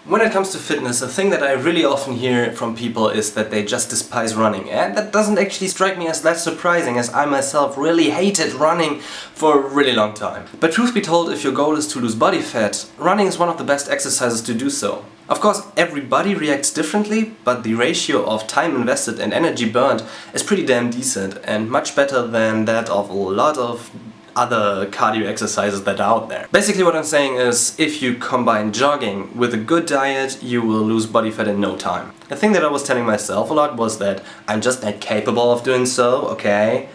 When it comes to fitness, the thing that I really often hear from people is that they just despise running. And that doesn't actually strike me as that surprising, as I myself really hated running for a really long time. But truth be told, if your goal is to lose body fat, running is one of the best exercises to do so. Of course, everybody reacts differently, but the ratio of time invested and energy burned is pretty damn decent and much better than that of a lot of other cardio exercises that are out there. Basically what I'm saying is, if you combine jogging with a good diet, you will lose body fat in no time. The thing that I was telling myself a lot was that I'm just not capable of doing so, okay?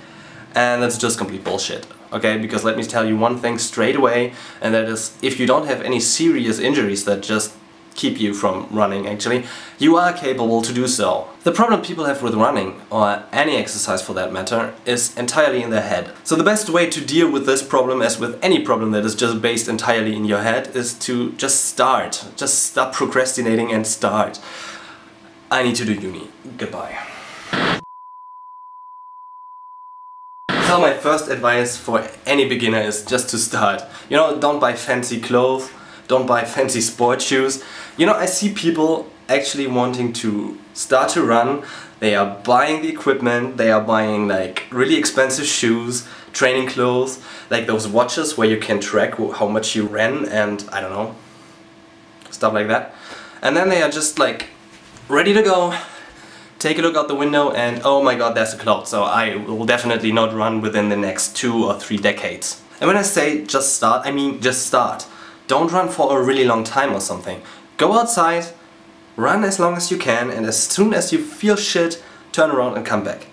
And that's just complete bullshit, okay? Because let me tell you one thing straight away, and that is, if you don't have any serious injuries that just keep you from running actually, you are capable to do so. The problem people have with running, or any exercise for that matter, is entirely in their head. So the best way to deal with this problem, as with any problem that is just based entirely in your head, is to just start. Just stop procrastinating and start. I need to do uni. Goodbye. So my first advice for any beginner is just to start. You know, don't buy fancy clothes, don't buy fancy sport shoes. You know, I see people actually wanting to start to run. They are buying the equipment, they are buying like really expensive shoes, training clothes, like those watches where you can track how much you ran and I don't know, stuff like that. And then they are just like ready to go, take a look out the window and oh my god, there's a cloud, so I will definitely not run within the next 2 or 3 decades. And when I say just start, I mean just start. Don't run for a really long time or something. Go outside, run as long as you can, and as soon as you feel shit, turn around and come back.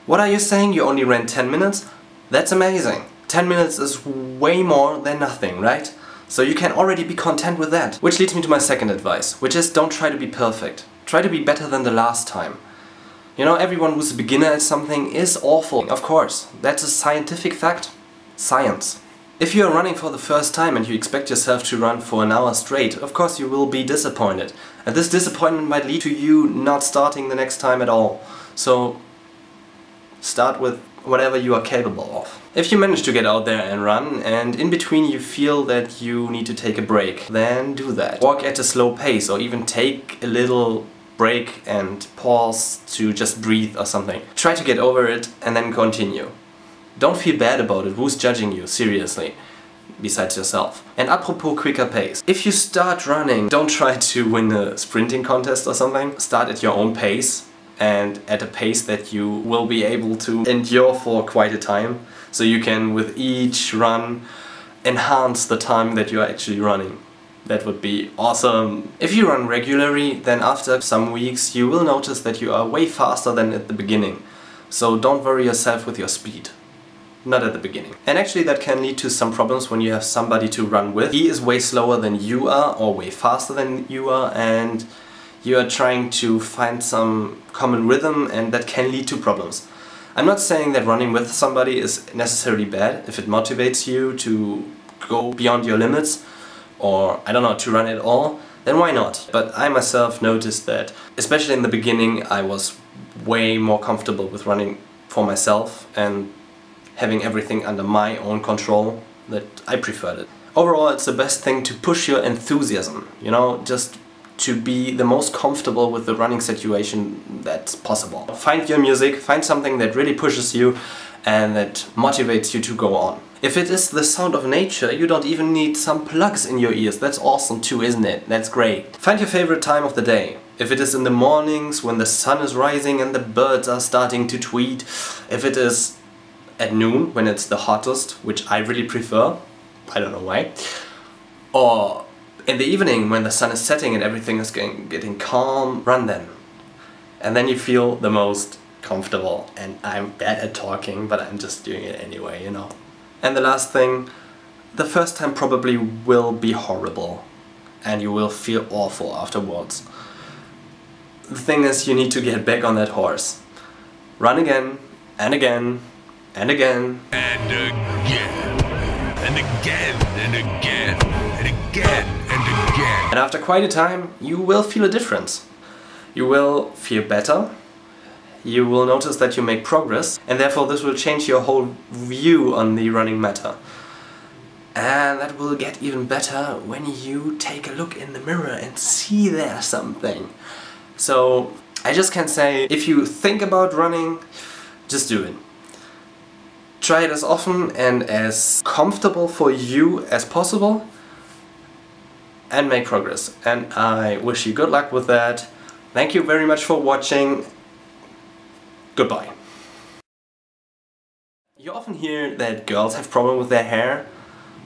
What are you saying? You only ran 10 minutes? That's amazing. 10 minutes is way more than nothing, right? So you can already be content with that. Which leads me to my second advice, which is don't try to be perfect. Try to be better than the last time. You know, everyone who's a beginner at something is awful. Of course, that's a scientific fact. Science. If you are running for the first time and you expect yourself to run for an hour straight, of course you will be disappointed. And this disappointment might lead to you not starting the next time at all. So start with whatever you are capable of. If you manage to get out there and run, and in between you feel that you need to take a break, then do that. Walk at a slow pace, or even take a little break and pause to just breathe or something. Try to get over it and then continue. Don't feel bad about it, who's judging you, seriously, besides yourself. And apropos quicker pace, if you start running, don't try to win a sprinting contest or something. Start at your own pace, and at a pace that you will be able to endure for quite a time, so you can, with each run, enhance the time that you are actually running. That would be awesome. If you run regularly, then after some weeks you will notice that you are way faster than at the beginning. So don't worry yourself with your speed. Not at the beginning. And actually that can lead to some problems when you have somebody to run with. He is way slower than you are, or way faster than you are, and you are trying to find some common rhythm, and that can lead to problems. I'm not saying that running with somebody is necessarily bad. If it motivates you to go beyond your limits, or I don't know, to run at all, then why not? But I myself noticed that, especially in the beginning, I was way more comfortable with running for myself and having everything under my own control, that I preferred it. Overall, it's the best thing to push your enthusiasm, you know, just to be the most comfortable with the running situation that's possible. Find your music, find something that really pushes you and that motivates you to go on. If it is the sound of nature, you don't even need some plugs in your ears. That's awesome too, isn't it? That's great. Find your favorite time of the day. If it is in the mornings when the sun is rising and the birds are starting to tweet, if it is at noon when it's the hottest, which I really prefer, I don't know why, or in the evening when the sun is setting and everything is getting calm, run then. And then you feel the most comfortable. And I'm bad at talking, but I'm just doing it anyway, you know. And the last thing, the first time probably will be horrible and you will feel awful afterwards. The thing is, you need to get back on that horse. Run again, and again, and again. And again, and again, and again, and again, and again. And after quite a time, you will feel a difference. You will feel better. You will notice that you make progress, and therefore this will change your whole view on the running matter. And that will get even better when you take a look in the mirror and see there's something. So I just can say, if you think about running, just do it. Try it as often and as comfortable for you as possible and make progress. And I wish you good luck with that. Thank you very much for watching. Goodbye. You often hear that girls have problems with their hair,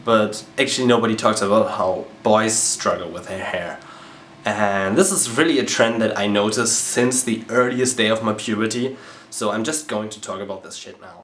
but actually nobody talks about how boys struggle with their hair. And this is really a trend that I noticed since the earliest day of my puberty, so I'm just going to talk about this shit now.